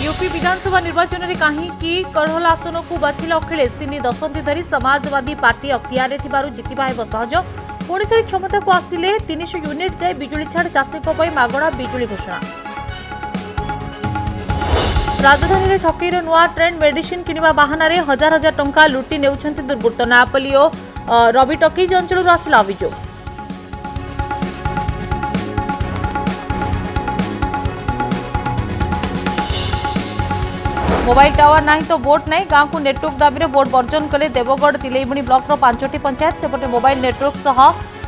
UP विधानसभा निर्वाचन में कहीं करहल आसन को बाछिले अखिलेश 3 दशंधि धरी समाजवादी पार्टी अख्तियार जितवा हेब सहज पुणी थे क्षमता को आसिले 300 यूनिट जाए बिजुली छाड़ चाषी मागणा बिजुली घोषणा। राजधानी में ठकेईर नुआ ट्रेंड मेडिसिन किनिबा बाहाना हजार हजार टंका लुटि नेउछंती दुर्बृत्त। नयापल्ली और रवि टकीज अंचल आसिला अभियोग। मोबाइल टावर नहीं तो बोट नहीं गांव को नेटवर्क दाबी बोट बर्जन कले देवगढ़ तिलैबुणी ब्लॉक 5टी पंचायत सेपटे मोबाइल नेटवर्क सह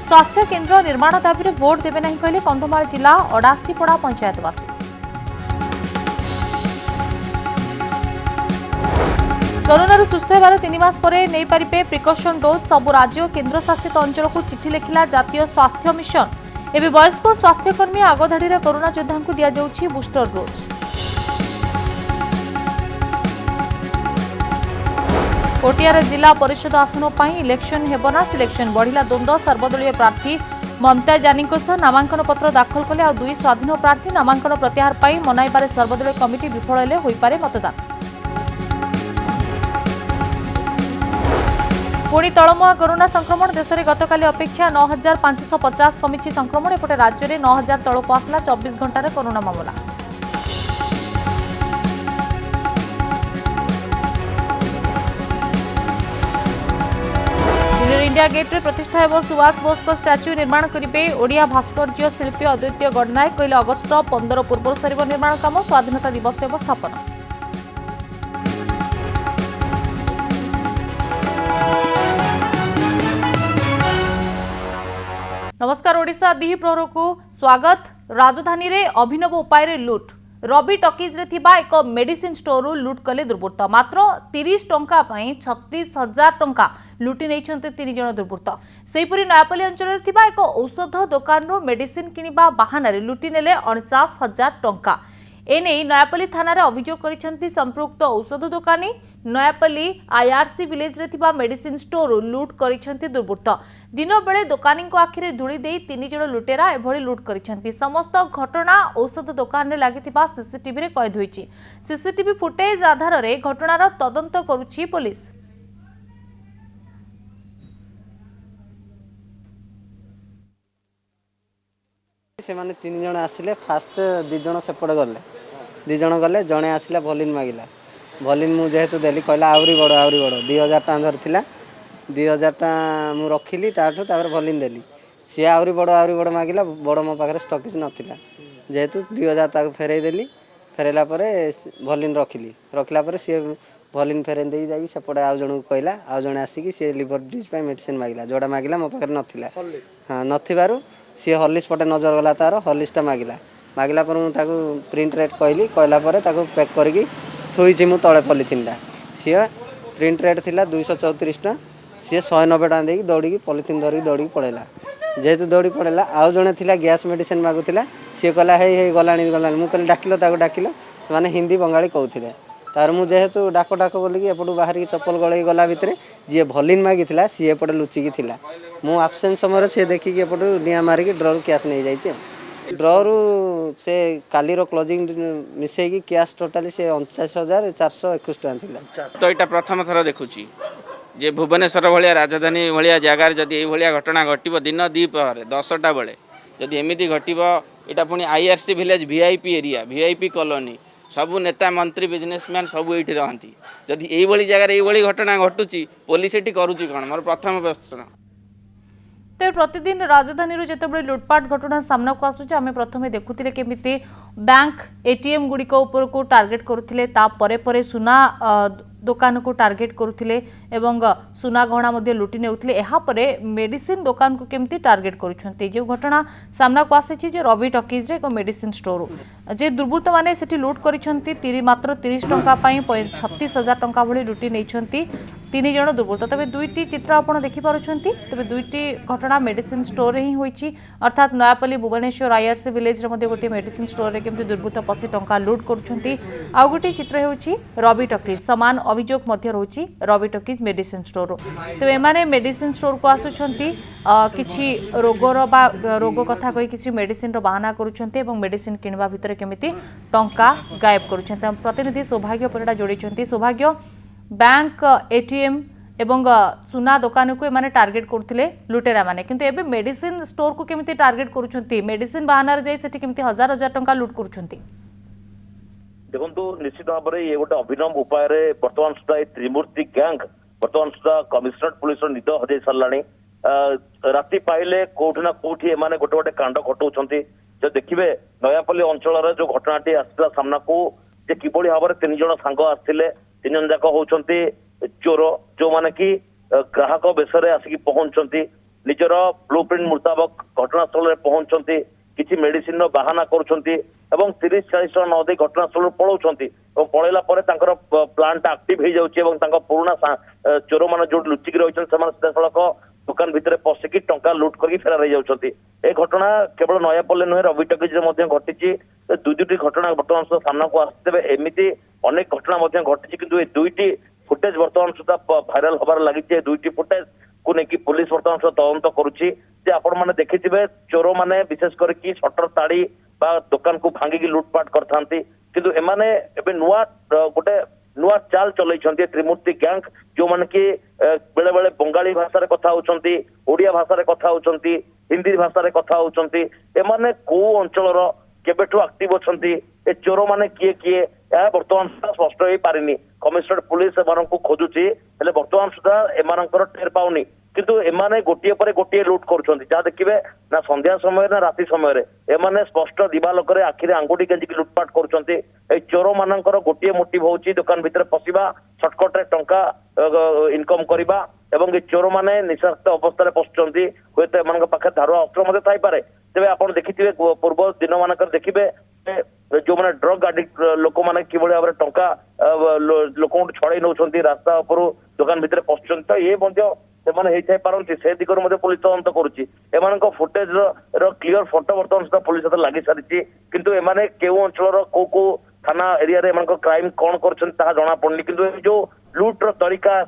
स्वास्थ्य केन्द्र निर्माण दाबी भोट देवे नहीं कहले कंधमाल जिला अडासीपड़ा पंचायतवासी। कोरोना सुस्थ होबार 3 मास पर नहीं पारे प्रिकॉशन डोज। सबु राज्य और केन्द्र शासित अंचल को चिठी लिखिला जातीय स्वास्थ्य मिशन। एवं वयस्क स्वास्थ्यकर्मी आगधाड़ी कोरोना योद्धा को दि जाउछि बूस्टर डोज। कोटियार जिला परिषद आसन पर इलेक्शन हेबना सिलेक्शन बढ़िला द्वंद्व। सर्वदलीय प्रार्थी ममता जानी नामांकन पत्र दाखल कले आ 2 स्वाधीन प्रार्थी नामांकन प्रत्याहार पर मनाइबारे सर्वदलीय कमिटी विफल हेले होइपारे मतदान। पुणी तलमुआ कोरोना संक्रमण देश में गतकाली अपेक्षा 9550 कमिछि संक्रमण। एपटे राज्य में 9000 तलक आसला 24 घंटार कोरोना मामला। इंडिया गेट में प्रतिष्ठा हेब सुभाष बोस को स्टाच्यू निर्माण करेंगे ओडिया भास्कर्य शिल्पी अद्वितीय गणनायक। कहले अगस्ट 15 पूर्व सर निर्माण काम। स्वाधीनता दिवस हेब स्थापना। नमस्कार ओडिशा दिही प्रहर को स्वागत। राजधानी रे अभिनव उपाय रे लुट। रवि टकीज रे थिबा एक मेडिसिन स्टोर रु लुट कले दुर्बृत्त। मात्र 30 टंका पई 36,000 टंका लुटि नैछन्ते 3 जण दुर्बृत्त। सेहीपरि नयापल्ली अंचल रे थिबा एक औषध दुकान रु मेडिसिन किनिबा बहाना रे लुटि नेले 49,000 टंका। एने नयापल्ली थाना रे अभियोग करिसंती संपृक्त औषध दुकानी। नयापल्ली आईआरसी विलेज रे थिबा मेडिसिन स्टोर रु लुट करिसंती दुर्बृत्त। दिन बेले दुकानी को आखिरे धूली दे 3 जण लुटेरा एभली लुट करिसंती। समस्त घटना औषध दुकान रे लागिथिबा सीसीटीवी रे कैद होईची। सीसीटीवी फुटेज आधार रे घटनार तदंत करूची पुलिस। से माने 3 जण आसिले फास्ट 2 जण सेपट गले 2 जण गले जणे आसिला भलिन मागिला भलिन मु जेहेतु देली कहला आवरी बड़ 2000 टा धर थिला 2000 टा मु रखिली ताठो तापर भलिन देली सी आवरी बड़ मागिला बड़ मो पाखरे स्टॉकेज नथिला जेहेतु 2000 ताको फेरै देली फेरैला परे भलिन रखिला परे सी भलिन फेरेन देई जाई सेपट आउ जण को कहला आउ जण आसी कि सी लिवर डिजीज पे मेडिसिन मागिला जोडा मागिला मो पाखरे नथिला हां नथिबारु सी हॉर्लिक्स पटे नजर गला तार हॉर्लिक्सटा मागिला पर मुझे प्रिंट रेट कहली कहला पैक करके थोईची मु तले पॉलिथिनटा सी प्रिंट रेट थिला 234 टा सी 190 टा देकी दौड़ी पॉलिथिन धरिक दौड़ी पड़ेला जेहेतु दौड़ी पड़ेला आउ जने थिला गैस मेडिसिन मागुथिला सी कहला हे गलाणी मु कहली डाकिल माने हिंदी बंगाली कहूथिले तार मु जेहेतु डाक बोलिकी एपटू बाहर की चप्पल गले गला भितर जी भलिन मागिथिला सी एपटे लुचिकी थिला मु आब्सेंट समय से देखिकी एपटू निया मारिकी ड्रॉ कैश नहीं जाइए ड्रॉ से काली क्लोजिंग मिसेकी कैश टोटाली से 49,421 टका थिला। तो यहाँ प्रथम थर देखुची जे भुवनेश्वर भाया राजधानी भाया जगार जदि ये घटना घटव दिन द्विपहर 10टा बेले जदि एमती घटव यहाँ पुणी IRC village VIP area VIP colony सबू नेता मंत्री बिजनेसमैन सबू ये रहती जदि यही जगार ये घटना घटुची पुलिस ये करुच्ची कौन मोर प्रथम प्रश्न। तेज प्रतिदिन राजधानी जिते लुटपाट घटना सामना को आसूचे आम प्रथम देखुले केमिति बैंक एटीएम गुड़िक को टार्गेट करुले परे सुना दुकान को टार्गेट करुले एवं सुना गहना लुटि नेउथिले एहापरे मेडिसिन दुकान को केमिति टार्गेट करुछंती। जो घटना सामना को आसी जे रवि टकीज रे एक मेडिसिन स्टोर जे दुर्बृत्त माने सेठी लुट करिसंती मात्र 30 टंका पई 36,000 टंका भली लुटि नेइछंती। तीन जन दुर्बृत्त तेज दुईटी चित्र आप देखिपुं तेज दुईटी घटना मेडिसिन स्टोर ही होती अर्थात नयापल्ली भुवनेश्वर आईआरसी विलेज गोटे मेडिसिन स्टोर में केमती दुर्बृत्त पशि टंका लुट करुँच आउ गोटे चित्र होची रवि टकीज सामान अभियोग मध्य रोची रवि टकीज मेडिसिन स्टोर तो एमाने मेडिसिन स्टोर को आसुछंती किछि रोगर बा रोग कथा कही किछि मेडिसिन रो बहाना करुछंती एवं मेडिसिन किनबा भितर केमिति टंका गायब करुछंती प्रतिनिधि सौभाग्य परिडा जोड़ीछंती सौभाग्य बैंक एटीएम एवं सुना दुकान को एमाने टार्गेट करथिले लुटेरा माने किंतु एबे मेडिसिन स्टोर को केमिति टार्गेट करुछंती मेडिसिन बहाना रे जाई सेठी केमिति हजार हजार टंका लूट करुछंती देखो निश्चित भाव में ये गोटे अभिनव उपाय बर्तमान सुधा ये त्रिमूर्ति गैंग बर्तमान सुधा कमिशनरेट पुलिस निद हजै सारे राति पाइले कोठी ना कोठी एमाने गोटे गोटे कांड घटाऊँ जो देखिए नयापल्ली अंचल जो घटनाटी आसला सामना को जे किभली भाव में तीन जन सांग आसते तीन जन जाक होती चोर जो माने कि ग्राहक बेसरे आसिक पहुंचती निजर ब्लू प्रिंट मुताबक घटनास्थल में पहुंचती किसी मेडिसिन बाहाना करुँच 30-40 टन नदी घटनास्थल पलाउंट पलैला प्लांट आक्टिव हो जाऊँगी पुराणा चोर मैंने जो लुचिकी रही सीधा सड़क दुकान भितर पशिकी टंका लुट कर फेरार हो ए घटना केवल नयापल्ली नुहे रवि टकीज घटी दुईटी घटना बर्तमान सुधा सामना को आसते एमती अनेक घटना घटी किंतु दुईटी फुटेज बर्तमान सुधा भाइराल हबार लगी दुईटी फुटेज को लेकिन पुलिस बर्तमान सुधा तदंत करुच्ची आपण मैंने देखिथे चोर मैंने विशेष करके शटर ताड़ी बा दुकान को भांगिकी लुटपाट करथांती किंतु एमाने एबे नुआ गोटे नुआ चाल चलैछंती त्रिमूर्ति गैंग जो माने कि बेले बेले बंगाली भाषा कथा होचंती ओडिया भाषा कथा होचंती हिंदी भाषा कथा होचंती एमाने को अंचलर केबेठु एक्टिव अछंती ए चोर माने किए किए या बर्तमान सुधा स्पष्ट हो पारिनी कमिशनरेट पुलिस एमानंकु खोजुची हेले बर्तमान सुधा एमानंकर टेर पाउनी किंतु एमाने गोटिए पर गोटिए लुट करुछंती जहाँ देखिए ना संध्या समय ना राति समय एमाने स्पष्ट दिवालोक आखिरे आंगुठी गेंजिकी लुटपाट करुछंती ए चोर मानकर गोटिए मोटिव होची दुकान भितर पशिबा शॉर्टकट रे टंका इनकम करबा एवं ए चोर माने निशाक्त अवस्था रे पहुंचंती होते एमानक पाखे धारुआ अस्त्र मध्ये थाई पारे तेबे आपण देखिथिबे पूर्व दिन मानकर देखिबे जो मैंने ड्रग आडिक्ट लोक मैंने कि भाव में टंका लोक छड़े नौ रास्ता उपर दुकान भितर पशुंट तो ये से पारती से दिगर पुलिस तदंत करुच्ची एम फुटेज क्लीयर फोटो बर्तमान सुधा पुलिस हाथ लगी सारी किंतु एमाने केउ अंचल को थाना एरिया क्राइम कौन कर जना पड़नी किंतु जो लुट्र तरीका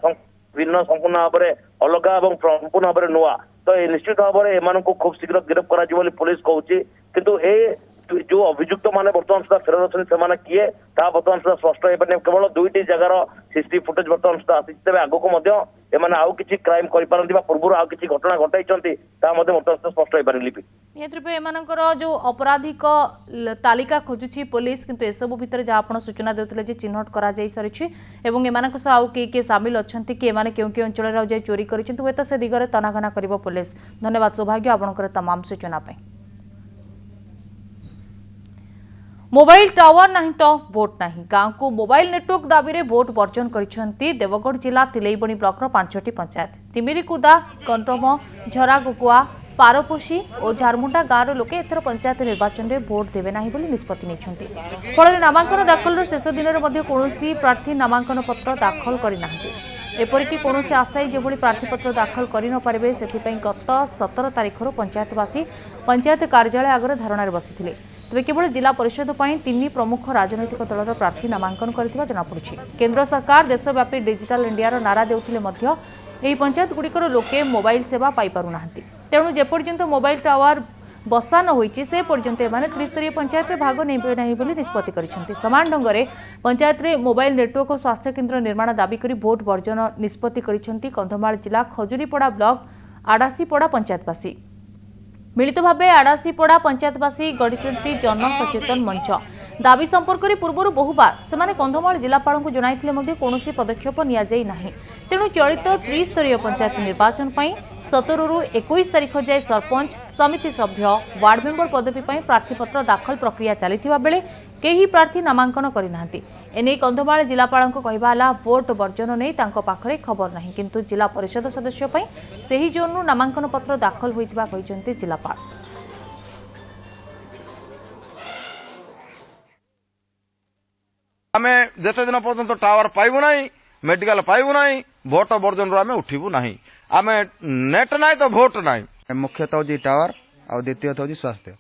भिन्न संपूर्ण भाव में अलग और संपूर्ण भाव में नुआ तो निश्चित भाव में एम खूब शीघ्र गिरफ्त कर पुलिस कहूँ किंतु ए जो अभियुक्त माने बर्तमान सुधा फेरार अच्छे से किए बर्तमान सुधा स्पष्ट हो पारे केवल दुईटी जगार सीसीटीवी फुटेज बर्तमान सुधा आसी तेज आगक आउ किसी क्राइम कर पूर्व आउ किसी घटना घटाई बर्तमान सुधा स्पष्ट हो पारे लिपि निहत एमानकर जो अपराधिक तालिका खोजुची पुलिस किंतु एसबू भितर जहाँ आप सूचना देते जे चिन्हट करा जाई सारिछि एवं एमानक सह आउ किए सामिल अच्छा कि एमाने केउ केउ अंचल जाई चोरी करिसेंत हुए तो से दिगरे तनाघना करिबो पुलिस धन्यवाद सौभाग्य आपनकर तमाम सूचना पे मोबाइल टावर नहीं तो भोट नहीं गांव को मोबाइल नेटवर्क दाबी में भोट वर्जन करिसेंती देवगढ़ जिला तिलैबणी ब्लॉक 5टी पंचायत तिमिरीकुदा कंटम झरागुकुआ पारपोषी और झारमुंडा गाँव लोके एथर पंचायत निर्वाचन में भोट देवे नहीं बोली निष्पत्ति नेछंती फल नामांकन दाखल शेष दिन में कौन प्रार्थी नामांकन पत्र दाखल करना एपरिक कौन आशायी जो प्रार्थीपत्र दाखल कर न पारे से गत 17 तारिखर पंचायतवासी पंचायत कार्यालय आगे धारणा बसी तेज केवल जिला परिषद पर 3 प्रमुख राजनैतिक दलर प्रार्थी नामांकन करथिबा जनापड़ी केन्द्र सरकार देशव्यापी डिजिटल इंडिया नारा देउथिले पंचायत गुड़िकर लोके मोबाइल सेवा पाई पारुना तेणु जेपर्यंत मोबाइल टावर बसा न होईची से पर्यंत एमाने त्रिस्तरीय पंचायत रे भाग नेबे नहीं बोली निष्पत्ति करिसेंती समान ढंग रे पंचायत रे मोबाइल नेटवर्क और स्वास्थ्य केन्द्र निर्माण दाबी करी भोट वर्जन निष्पत्ति करिसेंती कंधमाल जिला खजुरीपड़ा ब्लॉक आडासीपड़ा पंचायतवासी मिलित भावे आडासीपड़ा पंचायतवासी गढ़ी जन सचेतन मंच दाबी संपर्क में पूर्व बहुबार से कंधमाल जिलापाल को जनाई कौन पदक्षेप नि तेणु चलित त्रिस्तरीय पंचायत निर्वाचन पर 17 ରୁ 21 तारिख जाए सरपंच समिति सभ्य वार्ड मेंबर पदवी प्रार्थीपत्र दाखल प्रक्रिया चली बेले कई प्रार्थी नामांकन करना एने कंधमाल जिलापाल कहला भोट वर्जन नहीं पाखरे खबर नहीं किंतु जिला परिषद सदस्य से ही जोन नामांकन पत्र दाखल होइतिबा कहिसेंती जिलापाल आमे जेते दिन पर्यंत टावर पाइबु नाही मेडिकल पाइबु नहीं भोट बर्जन आम उठू ना आम नेट ना तो भोट ना। मुख्यतः हूँ टावर आ द्वितीय हूँ स्वास्थ्य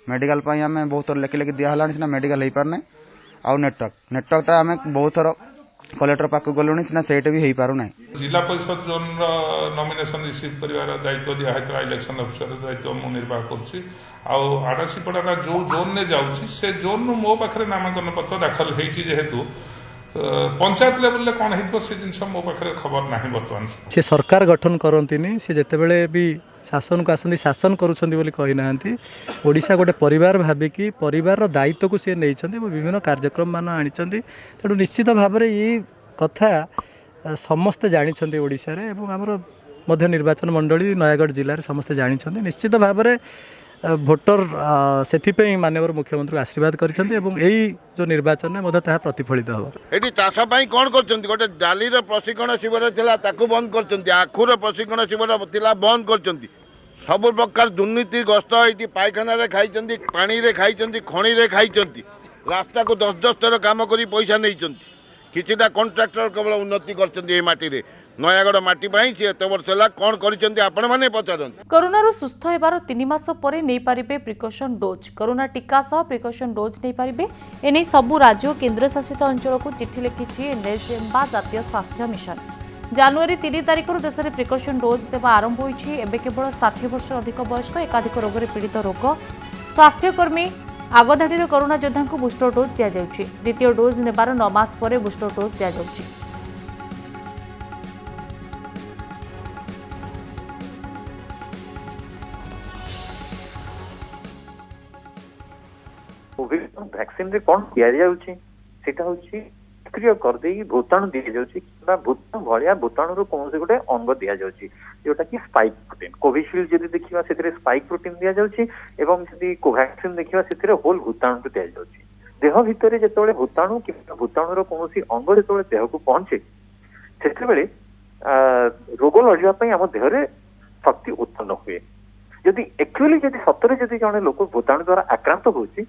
मेडिकल आम बहुत थर लेखि लेखि दिहला सीना मेडिकल हो पारना आउ नेटवर्कटा आम बहुत थर कलेक्टर पाक गलुणी सीना से भी हो पारना। जिला परिषद जोन नॉमिनेशन रिसीव कर दायित्व दिखाई इलेक्शन अफिसर दायित्व मुझे निर्वाह करसीपड़ा जो जोन ने जाऊँगी से जोन मो पाखे नामांकन पत्र दाखल होेतु पंचायत लेवल कौन हो जिन मो पाखे खबर ना बर्तमान से सरकार गठन करती से जितेबले भी शासन को आसती शासन करूना ओडिशा गोटे परिवार भाविकी परिवार दायित्व को सी नहीं विभिन्न कार्यक्रम मान आनी तेणु निश्चित भाव में ये कथा समस्ते जानते ओडिशा रे एवं आमर मध्य निर्वाचन मंडली नयागढ़ जिले में समस्ते जानते निश्चित भाव में भोटर से माननीय मुख्यमंत्री आशीर्वाद करछन्ते एवं एई जो निर्वाचन में ता प्रतिफलित हो। एटी चाष कौन करछन्ती गोटे डालीर प्रशिक्षण शिविर थिला ताकू बंद करछन्ती आखुर प्रशिक्षण शिविर थिला बंद करछन्ती सब प्रकार दुर्नीति ग्रस्त ये पायखाना रे खाइछन्ती पानी रे खाइछन्ती खणी रे खाइछन्ती रास्ता को 10 थर काम करी पैसा नहींछन्ती किछिटा कॉन्ट्रैक्टर केवल उन्नति करछन्ती ए माटी रे नयागढ़ माटी पाई से एत वर्ष होला कोन करिसेंती आपण माने पचारन। कोरोना रो सुस्थ हेबार 3 मास परे नै पारिबे प्रिकॉशन डोज कोरोना टीका सह प्रिकॉशन डोज नै पारिबे एनै सबु राज्य और केंद्र शासित अंचल को चिट्ठी लिखिछि एनएचएम बा जातीय स्वास्थ्य मिशन। जनवरी 3 तारिख देश में प्रिकॉशन डोज देवा आरंभ होइछि। एबे केवल 60 वर्ष अधिक वयस्क एकाधिक रोग रे पीड़ित रोग स्वास्थ्यकर्मी आगधाड़ी कोरोना योद्धा को बूस्टर डोज दिया जाउछि। द्वितीय डोज नेबार 9 मास परे बूस्टर डोज दिया जाउछि। कोविड वैक्सीन रे कौन दिया जाउछि सेटा होछि सक्रिय कर देई भूताणु दिया जाउछि किबा भूताणु भलिया भूताणु रो कोनसे गोटे अंग दिया जाउछि जोटा कि स्पाइक प्रोटीन कोविशील्ड जदि देखिबा सेतरे स्पाइक प्रोटीन दिया जाउछि एवं जदि कोवैक्सीन देखिबा सेतरे होल भूताणु दिया जाउछि। देह भितरे जेतोले भूताणु किबा भूताणु रो कोनोसी अंग जेतोले देह को पहुंचे सेते बेले रोग लड़िबा पई हम देह रे शक्ति उत्पन्न हुए। जदि एक्चुअली जदि सतरे जदि जने लोक भूताणु द्वारा आक्रांत होछि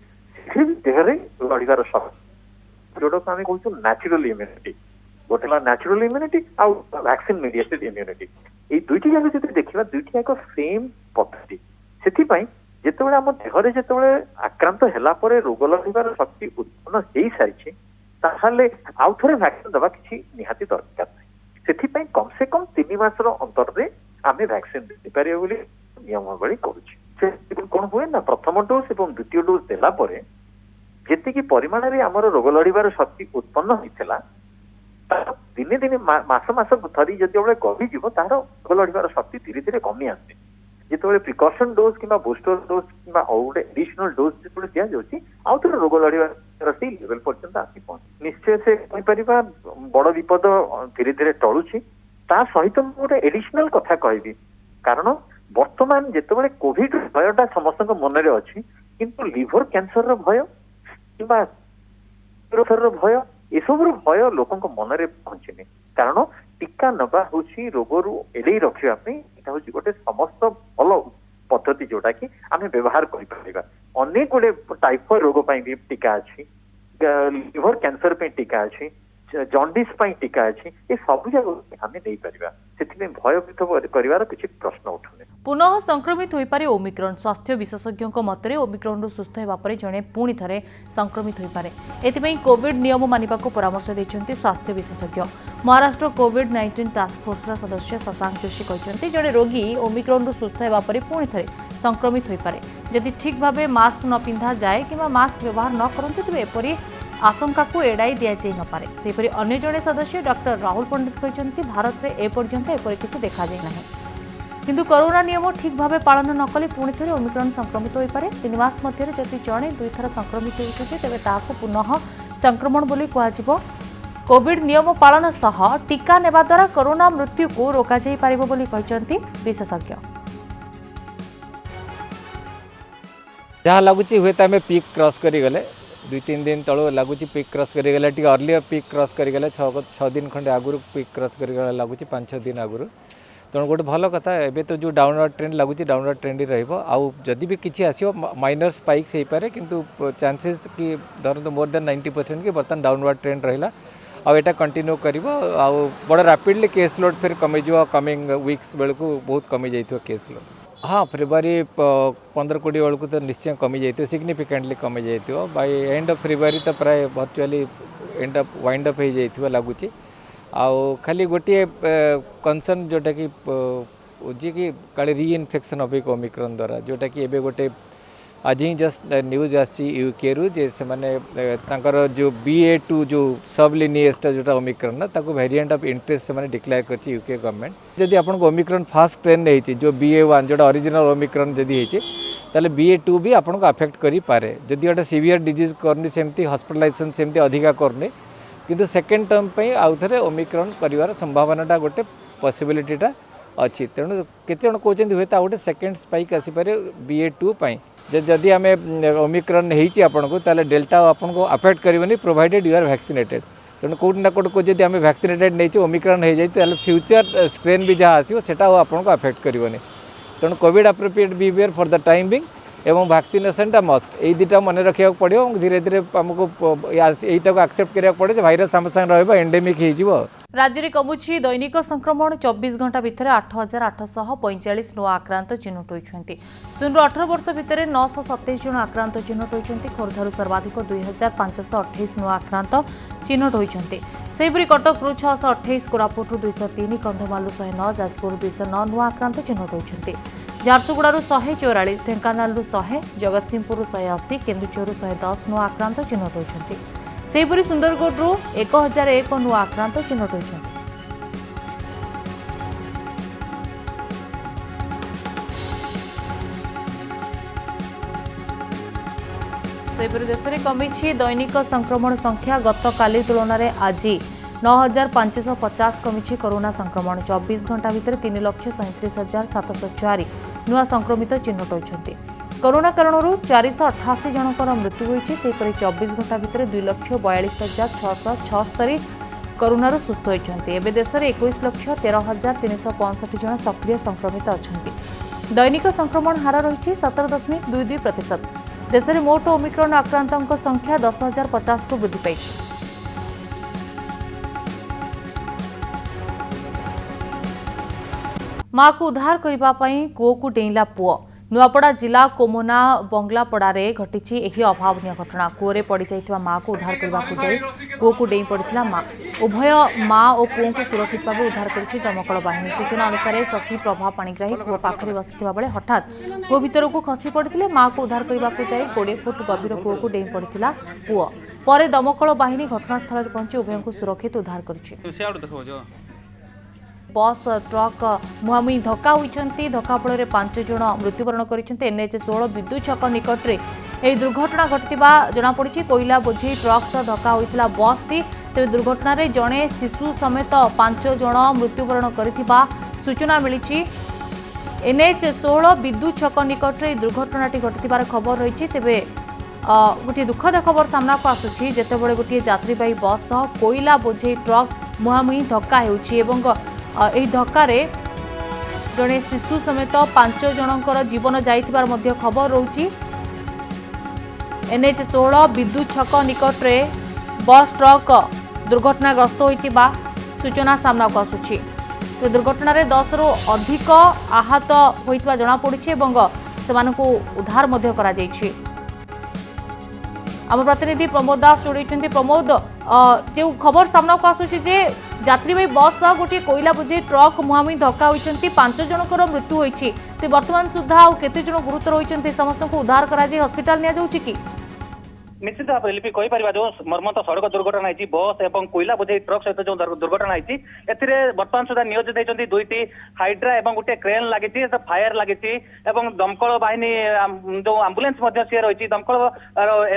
देह रे लड़िबार शक्ति जोटा को आम कहूँ न्याचुराल इम्यूनिटी गोटे न्याचुराल इम्यूनिटी आउ वैक्सीन मेडिएटेड इम्यूनिटी ये दुईटी जाक जो देखा दुईटी एक सेम पद्धति से जितेबाला आम देहरे जो आक्रांत है रोग लड़ार शक्ति उत्पन्न हो सारी ताहले आउ थे वैक्सीन दवा किसी निहाती दरकार ना से कम से कम 3 मासर अंतर में आम वैक्सीन देपारे नियमावली करुचे कौन हुए ना प्रथम डोज और द्वितीय डोज देला जी परिमाण में आमर रोग लड़ार शक्ति उत्पन्न होता दिने दिने मास मास धरी जो गभीज तार रोग लड़ार शक्ति धीरे धीरे कमी आसे जो प्रिकॉशन डोज कि बूस्टर डोज कि गोटे एडिशनल डोज जो दि जाऊँगी आउ थे रोग लड़ार से लेवल पर्यंत आसी पहुँच निश्चय से कहीपर बड़ विपद धीरे धीरे टलुची ता सहित गोटे एडिशनल कथा कहबी कारण बर्तमान जिते कोविड भयटा समस्त मन में अच्छी किंतु लिवर कैंसर भय कि भय एसबूर भय लोक मन में पहुंचनी कारण टीका नवा हूँ रोगर एड़े रखापी हूँ गोटे समस्त भल पद्धति जोटा कि आम व्यवहार कर अनेक गुड़े टाइफॉइड रोग भी टीका अच्छी लिवर कैंसर टीका अच्छी जॉन्डिस टीका अच्छी ये सब जगह आम नहीं पार से भयभीत कर किसी प्रश्न उठुनी। पुनः संक्रमित हो पारे ओमिक्रॉन स्वास्थ्य विशेषज्ञों मतरे ओमिक्रॉन सुस्थ होगा पर जड़े पुणी थे संक्रमित हो पारे एथिपाई कोविड नियम मानिबा को परामर्श देते स्वास्थ्य विशेषज्ञ। महाराष्ट्र कोविड-19 टास्क फोर्स सदस्य शशांक जोशी कहते जड़े रोगी ओमिक्रॉन सुस्थ होगा पर पुणी थे संक्रमित हो पारे जदि ठीक भाव मास्क न पिंधा जाए कि मास्क व्यवहार न करते तेज एपरी आशंका को एड़ाई दि जाई न पारे। सेपरि अन्य जड़े सदस्य डॉक्टर राहुल पंडित कहते भारत में एपर्यंत एपरी किसी देखा जाए ना किंतु कोरोना नियम ठीक भाव पालन न कले पुणी थे ओमिक्रॉन संक्रमित हो पारे। 3 मास मध्य जदि जड़े 2 थर संक्रमित होते तेज ताकू पुनः संक्रमण बोली कहुजिबो। कोविड नियम पालन सह टीका नेबा द्वारा कोरोना मृत्यु को रोका जाई पारिबो बोली कहते विशेषज्ञ। जहाँ लगुच हुए तो आम पिक क्रॉस करें 2-3 दिन तलू लगुच पिक क्रॉस करें टी अर्ली पिक क्रॉस करें 6 दिन खंडे आगुरी पिक क्रॉस कर लगुच 5-6 दिन आगुरी तेणु गोटे भल कथा एबे तो जो डाउनवर्ड ट्रेंड लगुच डाउनवर्ड ट्रेंड ही रही भी किसी आसो माइनर स्पाइक्स हो पारे किंतु चांसेस कि धरतु मोर देन 90% कि बर्तमान डाउनवर्ड ट्रेंड रहा आटा कंटिन्यू कर बड़ रैपिडली केस लोड फिर कमिज कमिंग वीक्स बेलू बहुत कमी जाइए केस लोड। हाँ फेब्रुआरी 15-20 बेलू तो निश्चय कमी जाइए सिग्निफिकेंटली कमी जाइए बाय एंड ऑफ फेब्रुआरी तो प्राय virtually and up wind up हो जाइए लगुच आउ खाली गोटे कंसर्न जोटा कि जी कि काले रीइनफेक्शन ऑफ ओमिक्रॉन द्वारा जोटा कि एबे गोटे आज ही जस्ट न्यूज आसी यूके रु जे से माने तांकर जो BA2 जो सब लिनिएजटा जोटा ओमिक्रॉन ना ताको वेरिएंट ऑफ इंटरेस्ट से माने डिक्लेयर करछि यूके गवर्नमेंट। जदि आपन को ओमिक्रॉन फास्ट ट्रेन नहीं छि जो BA1 जोटा ओरिजिनल ओमिक्रॉन जदि हेछि ताले BA2 भी आपन को अफेक्ट करि पारे जदि ओटा सीवियर डिजीज करनी सेमती हॉस्पिटलाइजेशन सेमती अधिका करनी किंतु सेकेंड टर्म पे आउ थे ओमिक्रॉन कर संभावनाटा गोटे पॉसिबिलिटीटा अच्छी तेणु केते जन कहते हुए गोटे सेकेंड स्पाइक आसीपे BA2 जदि आम ओमिक्रॉन होती आपन को ताले डेल्टा आपन को अफेक्ट करनी प्रोवाइडेड यू आर वैक्सीनेटेड तेणु कौट ना कौट को जब आम वैक्सीनेटेड नहीं ओमिक्रॉन हो जाए फ्यूचर स्ट्रेन भी जहाँ आसो से आपन को अफेक्ट करनी तेणु Covid appropriate behaviour for the time being एवं वैक्सीनेशनटा मस्ट यही दुटा मन रखा पड़ो धीरे धीरे आमको यहीटा को एक्सेप्ट करा पड़े भाइरस आम संगे रहा एंडेमिक हो। राज्य में कमुछि दैनिक संक्रमण 24 घंटा भितर 8,845 नुआ आक्रांत चिन्हट होती 0-18 वर्ष भितर 927 जन आक्रांत चिन्हट होती खोर्धारू सर्वाधिक 2,528 नुआ आक्रांत चिन्हट होती सेहीपरि कटकरू 628 कोरापुटरू 203 कंधमालू 109 जाजपुर 209 नुआ आक्रांत चिन्हट होती झारसुगुड़ारू 144 ढेंकानालू 100 जगतसिंहपुर 180 केन्दुझरु 110 नुआ आक्रांत चिन्हट होती सेहीपरि सुंदरगढ़ 1001 नुआ आक्रांत चिन्हट होती। सेहीपरि देश में कमी दैनिक संक्रमण संख्या गतकाली तुलन में आज 9,550 कमी कोरोना संक्रमण 24 घंटा भितर 3,37,704 नुआ संक्रमित चिन्हट होती कोरोना कारणरू 488 जनकर मृत्यु होती 24 घंटा भितर 2,42,676 कोरोनारू सुस्थ होती एवं देश में 21,13,365 जन सक्रिय संक्रमित अच्छा दैनिक संक्रमण हार रही 17.22%। देश में मोट ओमिक्रॉन आक्रांतों संख्या 10,050 को वृद्धि पाई। मां को उद्धार करने कूओ को डेइंला पुओ नुआपड़ा जिला कोमोना बंगलापड़ारे घटी यह अभावन घटना कूओरे पड़ जाइथिबा मां को उद्धार करने जाई कूओ को डेई पड़िथिला मां उभय मां और पुओ को सुरक्षित भाव उद्धार करिछि दमकल बाहिनी। सूचना अनुसार शशि प्रभा पाणिग्राही कूओ पाखरे बसिथिबा बेले हठात कूओ भितर को खसी पड़िथिले मां को उद्धार करने जाई 20 फुट गभीर कूओ को डेई पड़िथिला पुओ पर दमकल बाहिनी घटनास्थल पहुंची उभय को सुरक्षित उद्धार करिछि। बस ट्रक मुहांमुही धक्का होती धक्का फल 5 जन मृत्युवरण कर NH16 विद्युत छक निकट में यह दुर्घटना घटी जमापड़ी कोईला बोझे ट्रक सह धक्का होता बसटी तेज दुर्घटना रे जड़े शिशु समेत 5 जन मृत्युवरण कर सूचना मिली। NH16 विद्युत छक निकट में दुर्घटनाटी घटी खबर रही तेरे गोटे दुखद खबर सामना को आसूची जितेबाला गोटे यात्रीवाही बस सह कोईला बोझे ट्रक मुहांमुही धक्का हो धक्कारे जड़े शिशु समेत 5 जनकर जीवन जाइथिबार मध्य खबर रहुची। NH16 विद्युत छक निकट रे बस ट्रक दुर्घटनाग्रस्त होइतिबा सूचना सामना को आसुची। तो दुर्घटना रे 10 रु अधिक आहत होइतिबा जणा पड़ुची एवं सेमानकु उद्धार मध्य करा जाइछि। आम प्रतिनिधि प्रमोद दास जोड़ी प्रमोद जो खबर सामना को आसूची जे यात्रीवाही बस गोटे कोईला बोझे ट्रक मुहांमुही धक्का होती 5 जनकर मृत्यु होती तो वर्तमान सुधा केते जन गुरुतर होती समस्त को उद्धार करा हस्पिटाल निया जाउची कि निश्चित भाव लिपि कहीपर जो मर्मत सड़क दुर्घटना होती बस और कोईला बोझे ट्रक सहित जो दुर्घटना होती बर्तमान सुधा नियोजित होती 2टी हाइड्रा और गोटे क्रेन लगी फायर लगी दमकल बाहिनी जो आंबुलेंस रही दमकल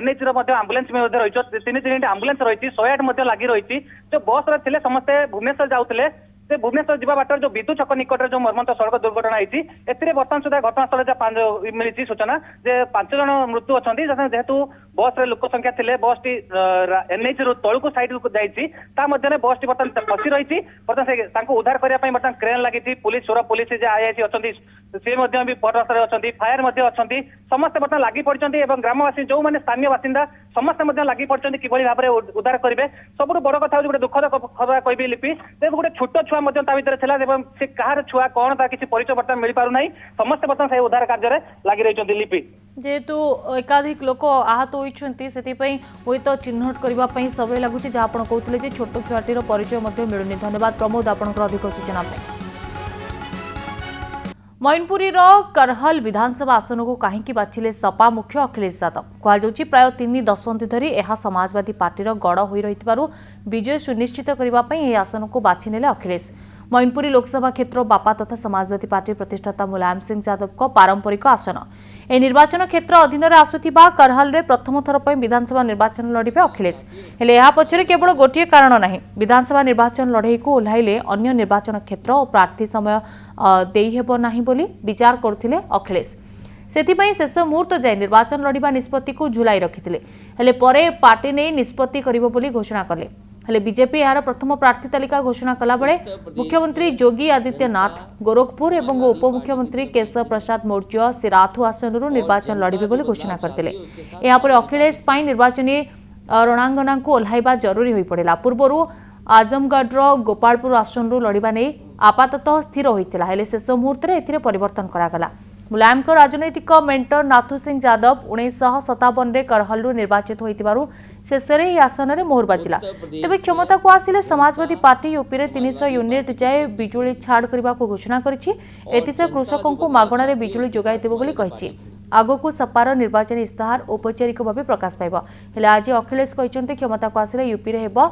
NH आंबुलेंस रही 3 आंबुलेंस रही 108 लगी रही जो बस रे समस्ते भुवनेश्वर जाऊे से भुवनेश्वर जावा बाटर जो विद्युत छक निकट जो मर्मत सड़क दुर्घटना होती बर्तमान सुधा घटनास्थल मिली सूचना जे 5 जन मृत्यु अच्छा जेहेतु बस रे लोक संख्या थे बस टी NH तलू को साइड को जाइए बस टी बर्तमान फसी रही बर्तमान उद्धार करने बर्तमान क्रेन लगी पुलिस सोर पुलिस IIC अच्छा सी भी घटनास्थल अच्छा फायर अच्छा समस्ते बर्तमान लगी पड़ी ग्रामवासी जो मैंने स्थानीय बासिंदा ସମସ୍ତେ ମଧ୍ୟ ଲାଗି ପଡିଛନ୍ତି କିଭଳି ଭାବରେ ଉଦ୍ଧାର କରିବେ। ସବୁଠୁ ବଡ କଥା ହଉଛି ଗୋଟେ ଦୁଃଖଦ ଖବର କହିବି ଲିପି, ଗୋଟେ ଛୋଟ ଛୁଆ ମଧ୍ୟ ତା ଭିତରେ ଥିଲା ଏବଂ ସେ କାହାର ଛୁଆ କଣ ତା କିଛି ପରିଚୟ ବର୍ତ୍ତମାନ ମିଳିପାରୁନାହିଁ। ସମସ୍ତେ ବର୍ତ୍ତମାନ ସେ ଉଦ୍ଧାର କାର୍ଯ୍ୟରେ ଲାଗି ରହିଛନ୍ତି ଲିପି। जेहेतु एकाधिक लोक आहत होती से हुएत चिन्हट करने समय लगुच जहाँ आप कहते छोट छुआटीर परिचय मिलूनी। धन्यवाद प्रमोद आपंकर अधिक सूचना। मैनपुरी करहल विधानसभा आसन को कहीं बाछिले सपा मुख्य अखिलेश यादव कहुच्छी प्राय 3 दशंधि धरी यह समाजवादी पार्टीर गड़ हो रही विजय सुनिश्चित करने यह आसन को बाछिने अखिलेश। मैनपुरी लोकसभा क्षेत्र बापा तथा समाजवादी पार्टी प्रतिष्ठाता मुलायम सिंह यादव को पारंपरिक आसन। ए निर्वाचन क्षेत्र अधीन आसुथिबा करहल रे प्रथम थर पर विधानसभा निर्वाचन लड़िबे अखिलेश। हेले यह पछरे केवल गोटे कारण नहीं, विधानसभा निर्वाचन लड़ई को ओह्लाइले अन्य निर्वाचन क्षेत्र और प्रार्थी समय देई हेबो नाही बोली विचार करथिले अखिलेश। सेथिपई शेष मुहूर्त जाए निर्वाचन लड़िबा निष्पत्ति को झुलाई रखिथिले। हेले परे पार्टी ने निष्पत्ति करिबो बोली घोषणा कले। हेले बीजेपी यार प्रथम प्रार्थी तालिका घोषणा कला बेले मुख्यमंत्री योगी आदित्यनाथ गोरखपुर एवं उपमुख्यमंत्री केशव प्रसाद मौर्य सिराथू आसनरू निर्वाचन लड़िबे बोली घोषणा करथिले। यापर अखिलेश पाई निर्वाचनी रणांगना को ओह्लाइबा जरूरी होई पड़िला। पूर्वरु आजमगढ़ गोपालपुर आसनरू लड़िबा नै आपाततः स्थिर होइतिला। हेले शेष मुहूर्त रे एथिरे परिवर्तन करागला। मुलायम को राजनैतिक मेंटर नाथू सिंह यादव 1957 करहलू निर्वाचित होइतिबारु शेषरे ही आसन में मोहर बाजिला। तेबे क्षमता को आसिले समाजवादी पार्टी यूपी रे 300 यूनिट जाए बिजुली छाड़ करने को घोषणा करिछि। एतिसे कृषकों को मागणार बिजुली जोगाई देबो बोली कहिछि। आगो को सपार निर्वाचन इस्ताहार औपचारिक भाव प्रकाश पाइब। हेले आज अखिलेश कहते क्षमता को आसिले यूपी रे हेबो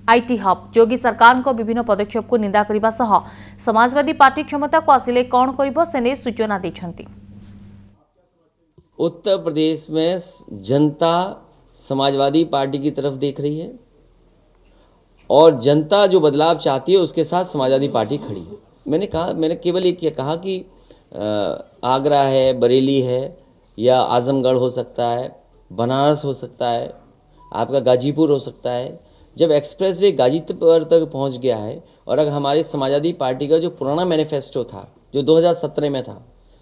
आईटी हब। योगी सरकार को विभिन्न पदक्षेप को निंदा करने सह समाजवादी पार्टी क्षमता को आसिले कौन करिबो सेने सूचना दैछन्ति। उत्तर प्रदेश में जनता समाजवादी पार्टी की तरफ देख रही है और जनता जो बदलाव चाहती है उसके साथ समाजवादी पार्टी खड़ी है। मैंने केवल एक कहा कि आगरा है, बरेली है या आजमगढ़ हो सकता है, बनारस हो सकता है, आपका गाजीपुर हो सकता है। जब एक्सप्रेसवे गाजीपुर तक पहुंच गया है और अगर हमारी समाजवादी पार्टी का जो पुराना मैनिफेस्टो था जो 2017 में था,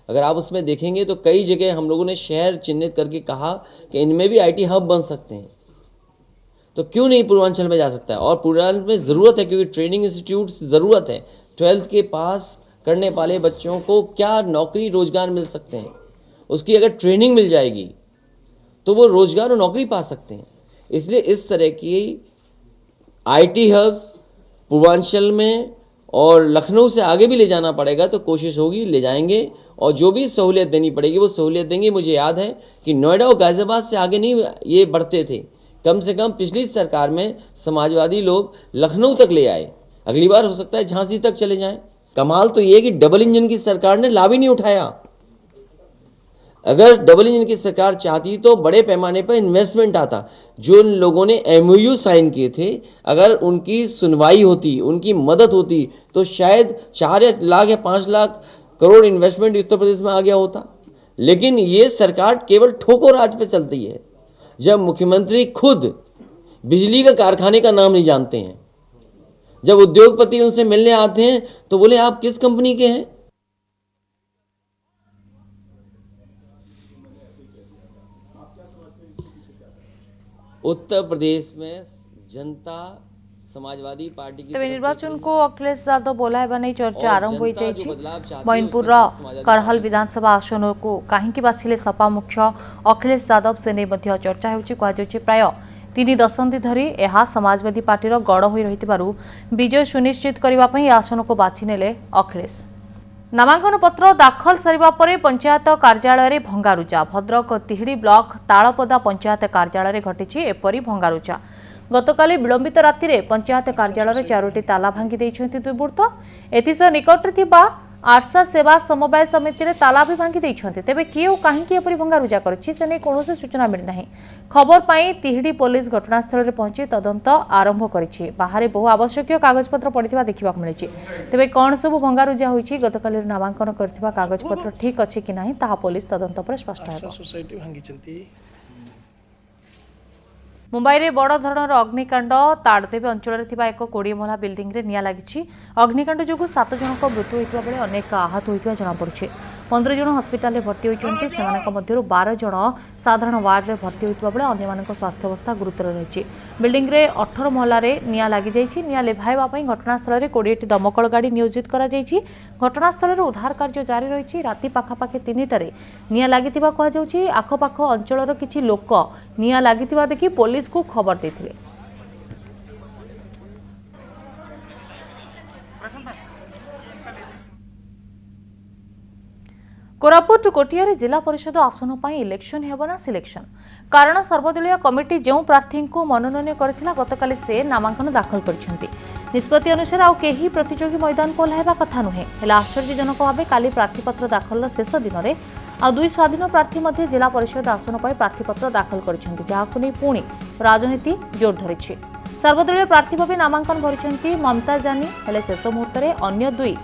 अगर आप उसमें देखेंगे तो कई जगह हम लोगों ने शहर चिन्हित करके कहा कि इनमें भी आईटी हब बन सकते हैं। तो क्यों नहीं पूर्वांचल में जा सकता है? और पूर्वांचल में ज़रूरत है क्योंकि ट्रेनिंग इंस्टीट्यूट ज़रूरत है। 12th के पास करने वाले बच्चों को क्या नौकरी रोजगार मिल सकते हैं, उसकी अगर ट्रेनिंग मिल जाएगी तो वो रोजगार और नौकरी पा सकते हैं। इसलिए इस तरह की आईटी हब्स पूर्वांचल में और लखनऊ से आगे भी ले जाना पड़ेगा तो कोशिश होगी, ले जाएंगे और जो भी सहूलियत देनी पड़ेगी वो सहूलियत देंगे। मुझे याद है कि नोएडा और गाजियाबाद से आगे नहीं ये बढ़ते थे, कम से कम पिछली सरकार में समाजवादी लोग लखनऊ तक ले आए। अगली बार हो सकता है झांसी तक चले जाएं। कमाल तो ये कि डबल इंजन की सरकार ने लाभ ही नहीं उठाया। अगर डबल इंजन की सरकार चाहती तो बड़े पैमाने पर इन्वेस्टमेंट आता। जो इन लोगों ने एमओयू साइन किए थे, अगर उनकी सुनवाई होती, उनकी मदद होती तो शायद 4 लाख या 5 लाख करोड़ इन्वेस्टमेंट उत्तर प्रदेश में आ गया होता। लेकिन ये सरकार केवल ठोको राज पे चलती है। जब मुख्यमंत्री खुद बिजली का कारखाने का नाम नहीं जानते हैं, जब उद्योगपति उनसे मिलने आते हैं तो बोले आप किस कंपनी के हैं। उत्तर प्रदेश में जनता समाजवादी पार्टी की तेज निर्वाचन को अखिलेश यादव बोलाइबा नहीं चर्चा आरंभ हो जाइछि। मैनपुर करहल विधानसभा आसन को कहीं बाछिले सपा मुख्य अखिलेश यादव से नहीं चर्चा होछि। प्राय 3 दशंधि धरी यह समाजवादी पार्टीर गड़ हो रही विजय सुनिश्चित करने आसन को बाछिने अखिलेश। नामांकन पत्र दाखल सरिबा परे पंचायत कार्यालय रे भंगारुजा। भद्रक तिहिडी ब्लॉक तालपदा पंचायत कार्यालय घटिछि एपरी भंगारुजा। गतकाली विलंबित राति रे पंचायत कार्यालय 4टी ताला भांगी दैछन्ति दुर्बृत्त। एथिसह निकटरे थिबा आर्सा सेवा समवाय समिति रे ताला भी भांगी दैछन्ति। तेबे किए ओ काहेकि एपरी भंगारुजा करछि से नै कोनोसी सूचना मिली नाही। खबर पाई तिहिडी पुलिस घटनास्थल रे पहुंची तदंत आरंभ करिछि। बाहरे बहु आवश्यक कागजपत्र पड़िथिबा देखिबा मिलिछि। तेबे कोन सब भंगारुजा होइछि, गतकाली नामांकन करथिबा कागजपत्र ठीक अछि कि नाही ताहा पुलिस तदंत पर स्पष्ट हेबो। सोसाइटी भांगिचंती। मुंबई रे बड़ धरणर अग्निकांड। ताड़देवी अंचल में एक 20 महला बिल्डिंग रे निया लागिछि। अग्निकांड जोगु 7 जनक मृत्यु होइतिबा बेले अनेक आहत होइतिबा जଣା पड़िछि। 15 जन हस्पिटाल भर्ती होती से 12 जन साधारण वार्ड में भर्ती होता बेले अन्य स्वास्थ्य अवस्था गुरुतर रही। बिल्डिंग रे 18 महला निया लगी निया लिभाइबा घटनास्थल में 20टी दमकल गाड़ी नियोजित करा जायछि। घटनास्थल उद्धार कार्य जारी रही। राति पाखापाखि 3टारे निया लगी कहुच्छी। आखपाख अंचल किछि लोक निया लगी देखि पुलिस को खबर देथिले। कोरापुट कोटियारे जिला परिषद आसन पर इलेक्शन हेबना सिलेक्शन कारण सर्वदलीय कमिटी जो प्रार्थी को मनोनयन करथिला गतकाली से नामांकन दाखल करछंती। निष्पत्ति अनुसार आउ केही प्रतियोगी मैदान को ओह्लाइबा कथा नुहे। हेले आश्चर्यजनक भाव काली प्रार्थीपत्र दाखल शेष दिन में आ 2 स्वाधीन प्रार्थी मध्य जिला परिषद आसन पर प्रार्थीपत्र दाखल करछंती जहाकु नै पुणी राजनीति जोर धरिछि। सर्वदलीय प्रार्थी भाव नामांकन भरिछंती ममता जानी। हेले शेष मुहूर्त में अन्य 2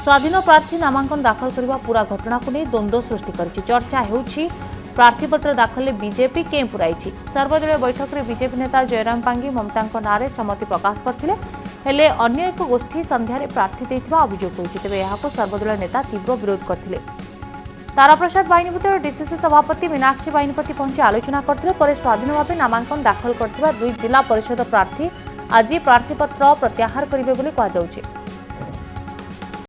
स्वाधीन प्रार्थी नामांकन दाखल करने पूरा घटना को नहीं द्वंद्व सृष्टि करिछि। चर्चा हेउछि प्रार्थीपत्र दाखल बीजेपी के पुराई। सर्वदलीय बैठक में बीजेपी नेता जयराम पांगी ममता नारे सम्मति प्रकाश करथिले। हेले अन्य एक गोष्ठी संध्यारे प्रार्थी देथिबा अभियोग होइछि। तेबे एहाको सर्वदलीय नेता तीव्र विरोध करथिले। तारा प्रसाद बाहिनीपति और डीसीसी सभापति मीनाक्षी बाहिनीपति पहुंची आलोचना करथिले। पर स्वाधीन भाव नामांकन दाखल करथिबा 2 जिला परिषद प्रार्थी आज प्रार्थीपत्र प्रत्याहार करिवे बोली कहा जाउछि।